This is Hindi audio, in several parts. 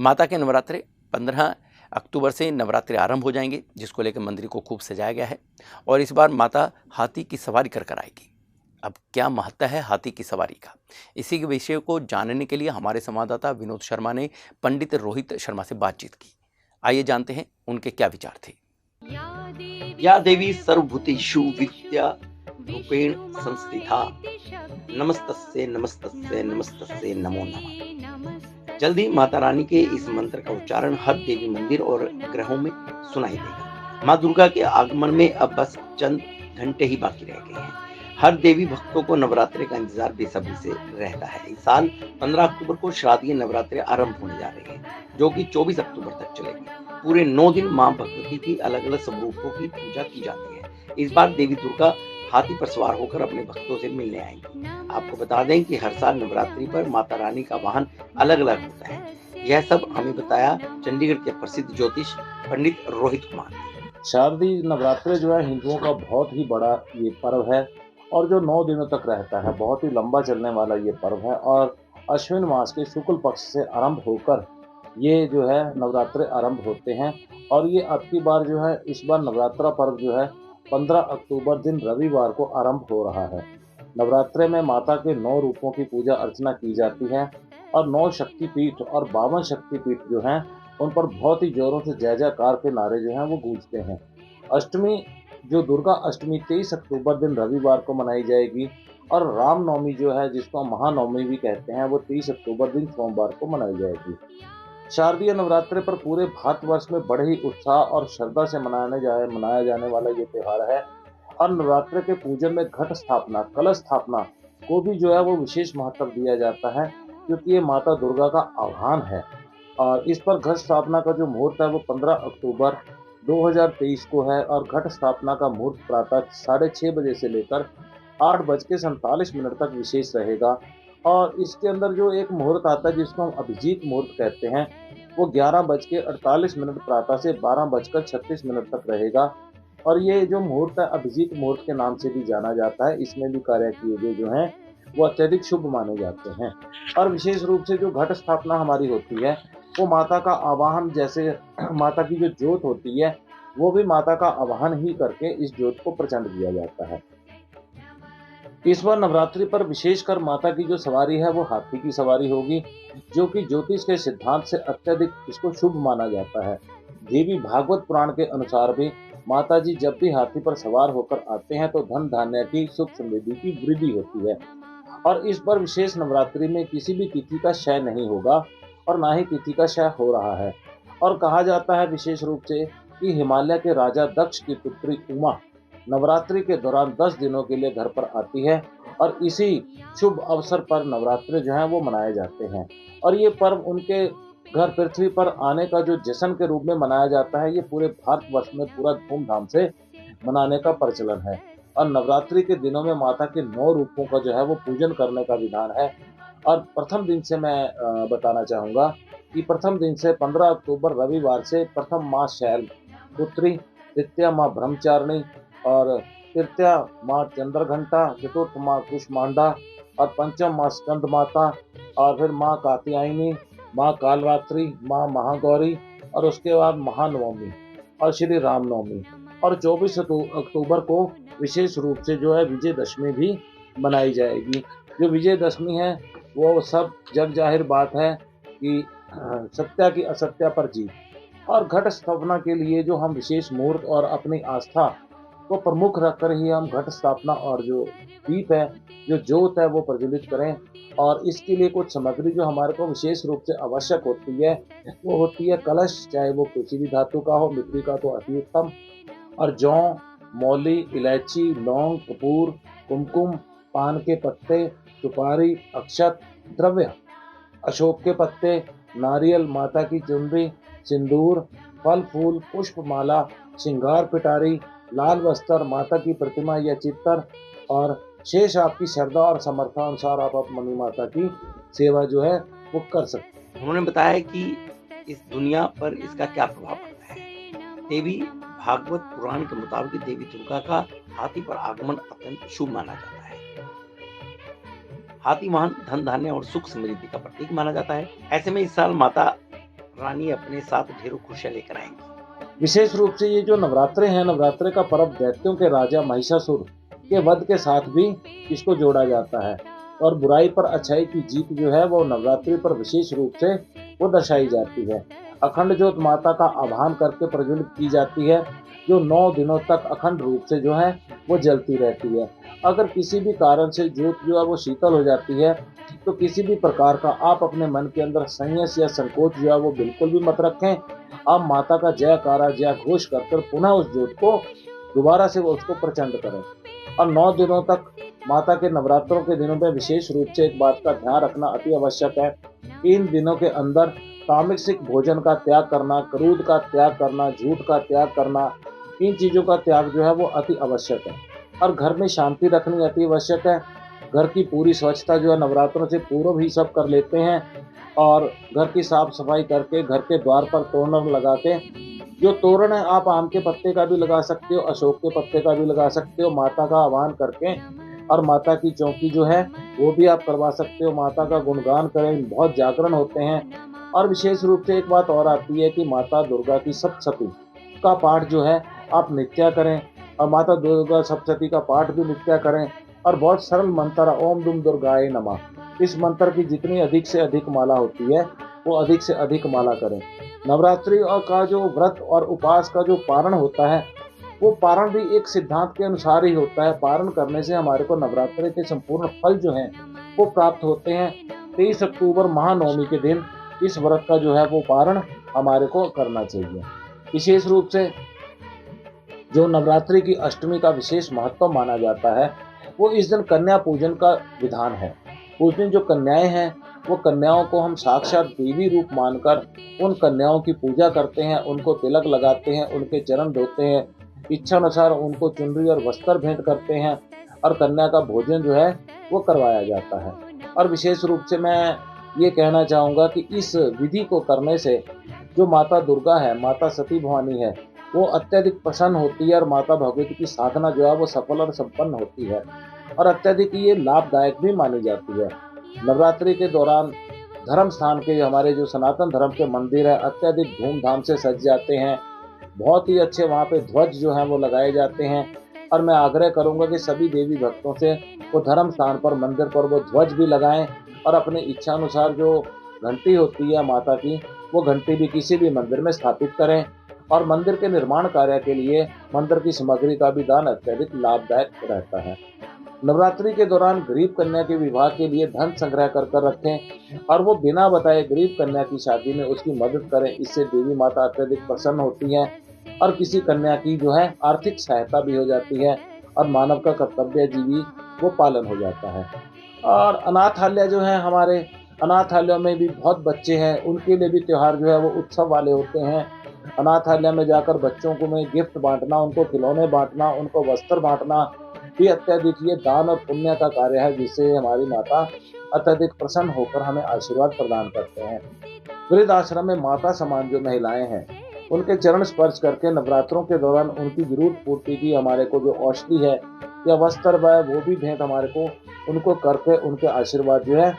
माता के नवरात्रे 15 अक्टूबर से नवरात्रे आरंभ हो जाएंगे, जिसको लेकर मंदिर को खूब सजाया गया है। और इस बार माता हाथी की सवारी कर आएगी। अब क्या महत्व है हाथी की सवारी का, इसी के विषय को जानने के लिए हमारे संवाददाता विनोद शर्मा ने पंडित रोहित शर्मा से बातचीत की। आइए जानते हैं उनके क्या विचार थे। या देवी सर्वभूतेषु विद्या रूपेण संस्थिता नमस्तस्ये नमस्तस्ये नमस्तस्ये नमो नमः। जल्दी माता रानी के इस मंत्र का उच्चारण हर देवी मंदिर और ग्रहों में सुनाई देगा। माँ दुर्गा के आगमन में अब बस चंद घंटे ही बाकी रह गए हैं। हर देवी भक्तों को नवरात्रे का इंतजार बेसब्री से रहता है। इस साल 15 अक्टूबर को शारदीय नवरात्रे आरंभ होने जा रहे हैं, जो कि 24 अक्टूबर तक चलेगी। पूरे 9 दिन मां भगवती की अलग अलग स्वरूपों की पूजा की जाती है। इस बार देवी दुर्गा हाथी पर सवार होकर अपने भक्तों से मिलने आएंगी। आपको बता दें कि हर साल नवरात्रि पर माता रानी का वाहन अलग अलग होता है। यह सब हमें बताया चंडीगढ़ के प्रसिद्ध ज्योतिष पंडित रोहित कुमार ने। शारदीय नवरात्रे जो है हिंदुओं का बहुत ही बड़ा ये पर्व है और जो 9 दिनों तक रहता है, बहुत ही लंबा चलने वाला ये पर्व है। और अश्विन मास के शुक्ल पक्ष से आरंभ होकर ये जो है नवरात्रे आरंभ होते हैं। और ये अब की बार जो है इस बार नवरात्रा पर्व जो है 15 अक्टूबर दिन रविवार को आरंभ हो रहा है। नवरात्रे में माता के 9 रूपों की पूजा अर्चना की जाती है और 9 शक्तिपीठ और 52 शक्तिपीठ जो हैं उन पर बहुत ही जोरों से जय जयकार के नारे जो हैं वो गूंजते हैं। अष्टमी जो दुर्गा अष्टमी 23 अक्टूबर दिन रविवार को मनाई जाएगी और रामनवमी जो है जिसको हम महानवमी भी कहते हैं वो 30 अक्टूबर दिन सोमवार को मनाई जाएगी। शारदीय नवरात्रे पर पूरे भारतवर्ष में बड़े ही उत्साह और श्रद्धा से मनाया जाने वाला ये त्यौहार है। और नवरात्रे के पूजन में घट स्थापना, कलश स्थापना को भी जो है वो विशेष महत्व दिया जाता है, क्योंकि ये माता दुर्गा का आह्वान है। और इस पर घट स्थापना का जो मुहूर्त है वो 15 अक्टूबर 2023 को है और घट स्थापना का मुहूर्त प्रातः 6:30 बजे से लेकर 8:47 तक विशेष रहेगा। और इसके अंदर जो एक मुहूर्त आता है जिसको हम अभिजीत मुहूर्त कहते हैं, वो 11:48 प्रातः से 12:36 तक रहेगा। और ये जो मुहूर्त है अभिजीत मुहूर्त के नाम से भी जाना जाता है। इसमें भी कार्य किए गए जो हैं वो अत्यधिक शुभ माने जाते हैं। और विशेष रूप से जो घट स्थापना हमारी होती है वो माता का आवाहन, जैसे माता की जो ज्योत होती है वो भी माता का आवाहन ही करके इस ज्योत को प्रचंड किया जाता है। इस बार नवरात्रि पर विशेषकर माता की जो सवारी है वो हाथी की सवारी होगी, जो कि ज्योतिष के सिद्धांत से अत्यधिक इसको शुभ माना जाता है। देवी भागवत पुराण के अनुसार भी माता जी जब भी हाथी पर सवार होकर आते हैं तो धन धान्य की, सुख समृद्धि की वृद्धि होती है। और इस बार विशेष नवरात्रि में किसी भी तिथि का क्षय नहीं होगा और ना ही तिथि का क्षय हो रहा है। और कहा जाता है विशेष रूप से कि हिमालय के राजा दक्ष की पुत्री उमा नवरात्रि के दौरान 10 दिनों के लिए घर पर आती है और इसी शुभ अवसर पर नवरात्रि जो है वो मनाए जाते हैं। और ये पर्व उनके घर पृथ्वी पर आने का जो जश्न के रूप में मनाया जाता है, ये पूरे भारतवर्ष में पूरा धूमधाम से मनाने का प्रचलन है। और नवरात्रि के दिनों में माता के 9 रूपों का जो है वो पूजन करने का विधान है। और प्रथम दिन से मैं बताना चाहूँगा कि प्रथम दिन से 15 अक्टूबर रविवार से प्रथम माँ शैल पुत्री, द्वितीय माँ ब्रह्मचारिणी और तृतीया माँ चंद्रघंटा, चतुर्थ माँ कुष्मांडा और पंचम माँ स्कंद माता और फिर माँ कात्यायनी, माँ कालरात्रि, माँ महागौरी और उसके बाद महानवमी और श्री रामनवमी। और 24 अक्टूबर को विशेष रूप से जो है विजयदशमी भी मनाई जाएगी। जो विजयदशमी है वो सब जग जाहिर बात है कि सत्या की असत्या पर जीत। और घट स्थापना के लिए जो हम विशेष मुहूर्त और अपनी आस्था को प्रमुख रखकर ही हम घट स्थापना और जो दीप है, जो ज्योत है वो प्रज्वलित करें। और इसके लिए कुछ सामग्री जो हमारे को विशेष रूप से आवश्यक होती है वो होती है कलश, चाहे वो किसी भी धातु का हो, मिट्टी का तो अति उत्तम, और जौ, मौली, इलायची, लौंग, कपूर, कुमकुम, पान के पत्ते, सुपारी, अक्षत, द्रव्य, अशोक के पत्ते, नारियल, माता की चुनरी, सिंदूर, फल फूल, पुष्पमाला, श्रृंगार पिटारी, लाल वस्त्र, माता की प्रतिमा या चित्र और शेष आपकी श्रद्धा और समर्था अनुसार आप अपनी माता की सेवा जो है वो कर सकते हैं। उन्होंने बताया कि इस दुनिया पर इसका क्या प्रभाव पड़ता है। देवी भागवत पुराण के मुताबिक देवी दुर्गा का हाथी पर आगमन अत्यंत शुभ माना जाता है। हाथी वाहन धन धान्य और सुख समृद्धि का प्रतीक माना जाता है। ऐसे में इस साल माता रानी अपने साथ ढेरों खुशियां लेकर आएंगी। विशेष रूप से ये जो नवरात्रे हैं, नवरात्रे का पर्व दैत्यों के राजा महिषासुर के वध के साथ भी इसको जोड़ा जाता है और बुराई पर अच्छाई की जीत जो है वो नवरात्रि पर विशेष रूप से वो दर्शाई जाती है। अखंड ज्योत माता का आह्वान करके प्रज्वलित की जाती है, जो 9 दिनों तक अखंड रूप से जो है वो जलती रहती है। अगर किसी भी कारण से ज्योत जो है वो शीतल हो जाती है तो किसी भी प्रकार का आप अपने मन के अंदर संयस या संकोच जो है वो बिल्कुल भी मत रखें। आप माता का जयकारा जय घोष कर पुनः उस ज्योत को दोबारा से वो उसको प्रचंड करें। और 9 दिनों तक माता के नवरात्रों के दिनों में विशेष रूप से एक बात का ध्यान रखना अति आवश्यक है। इन दिनों के अंदर तामसिक भोजन का त्याग करना, क्रोध का त्याग करना, झूठ का त्याग करना, इन चीज़ों का त्याग जो है वो अति आवश्यक है। और घर में शांति रखनी अति आवश्यक है। घर की पूरी स्वच्छता जो है नवरात्रों से पूर्व ही सब कर लेते हैं और घर की साफ सफाई करके घर के द्वार पर तोरण लगा के, जो तोरण है आप आम के पत्ते का भी लगा सकते हो, अशोक के पत्ते का भी लगा सकते हो, माता का आह्वान करके। और माता की चौकी जो है वो भी आप करवा सकते हो। माता का गुणगान करें, बहुत जागरण होते हैं। और विशेष रूप से एक बात और आती है कि माता दुर्गा की सप्तशती का पाठ जो है आप नित्य करें और माता दुर्गा सप्तशती का पाठ भी नित्य करें। और बहुत सरल मंत्र ओम दुम दुर्गाए नमः, इस मंत्र की जितनी अधिक से अधिक माला होती है वो अधिक से अधिक माला करें। नवरात्रि और का जो व्रत और उपवास का जो पारण होता है वो पारण भी एक सिद्धांत के अनुसार ही होता है। पारण करने से हमारे को नवरात्रि के संपूर्ण फल जो हैं वो प्राप्त होते हैं। 23 अक्टूबर महानवमी के दिन इस व्रत का जो है वो पारण हमारे को करना चाहिए। विशेष रूप से जो नवरात्रि की अष्टमी का विशेष महत्व माना जाता है वो इस दिन कन्या पूजन का विधान है। उस दिन जो कन्याएं हैं वो कन्याओं को हम साक्षात देवी रूप मानकर उन कन्याओं की पूजा करते हैं, उनको तिलक लगाते हैं, उनके चरण धोते हैं, इच्छा अनुसार उनको चुनरी और वस्त्र भेंट करते हैं और कन्या का भोजन जो है वो करवाया जाता है। और विशेष रूप से मैं ये कहना चाहूँगा कि इस विधि को करने से जो माता दुर्गा है, माता सती भवानी है, वो अत्यधिक प्रसन्न होती है और माता भगवती की साधना जो है वो सफल और संपन्न होती है और अत्यधिक ये लाभदायक भी मानी जाती है। नवरात्रि के दौरान धर्म स्थान के हमारे जो सनातन धर्म के मंदिर है अत्यधिक धूमधाम से सज जाते हैं। बहुत ही अच्छे वहाँ पे ध्वज जो हैं वो लगाए जाते हैं और मैं आग्रह करूँगा कि सभी देवी भक्तों से वो धर्म स्थान पर मंदिर पर वो ध्वज भी लगाएं और अपने इच्छा अनुसार जो घंटी होती है माता की वो घंटी भी किसी भी मंदिर में स्थापित करें। और मंदिर के निर्माण कार्य के लिए मंदिर की सामग्री का भी दान अत्यधिक लाभदायक रहता है। नवरात्रि के दौरान गरीब कन्या के विवाह के लिए धन संग्रह कर रखें और वो बिना बताए गरीब कन्या की शादी में उसकी मदद करें। इससे देवी माता अत्यधिक प्रसन्न होती हैं और किसी कन्या की जो है आर्थिक सहायता भी हो जाती है और मानव का कर्तव्य जीवी वो पालन हो जाता है। और अनाथालय जो है हमारे अनाथालयों में भी बहुत बच्चे हैं, उनके लिए भी त्यौहार जो है वो उत्सव वाले होते हैं। अनाथालय में जाकर बच्चों को में गिफ्ट बांटना, उनको खिलौने बांटना, उनको वस्त्र बांटना भी अत्यधिक ये दान और पुण्य का कार्य है जिससे हमारी माता अत्यधिक प्रसन्न होकर हमें आशीर्वाद प्रदान करते हैं। वृद्ध आश्रम में माता समान जो महिलाएं हैं उनके चरण स्पर्श करके नवरात्रों के दौरान उनकी जरूरत पूर्ति की हमारे को जो औषधि है या वस्त्र है वो भी भेंट हमारे को उनको करके उनके आशीर्वाद जो है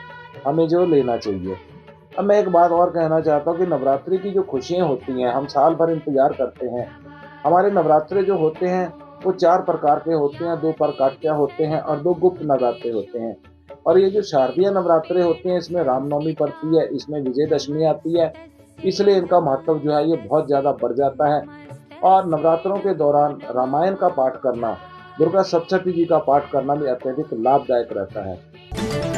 हमें जो लेना चाहिए। अब मैं एक बात और कहना चाहता हूँ कि नवरात्रि की जो खुशियाँ होती हैं हम साल भर इंतजार करते हैं। हमारे नवरात्रे जो होते हैं वो 4 प्रकार के होते हैं, 2 प्रकाट्य होते हैं और 2 गुप्त नवरात्रे होते हैं। और ये जो शारदीय नवरात्रे होते हैं इसमें रामनवमी पड़ती है, इसमें विजयदशमी आती है, इसलिए इनका महत्व जो है ये बहुत ज़्यादा बढ़ जाता है। और नवरात्रों के दौरान रामायण का पाठ करना, दुर्गा सप्तशती जी का पाठ करना भी अत्यधिक लाभदायक रहता है।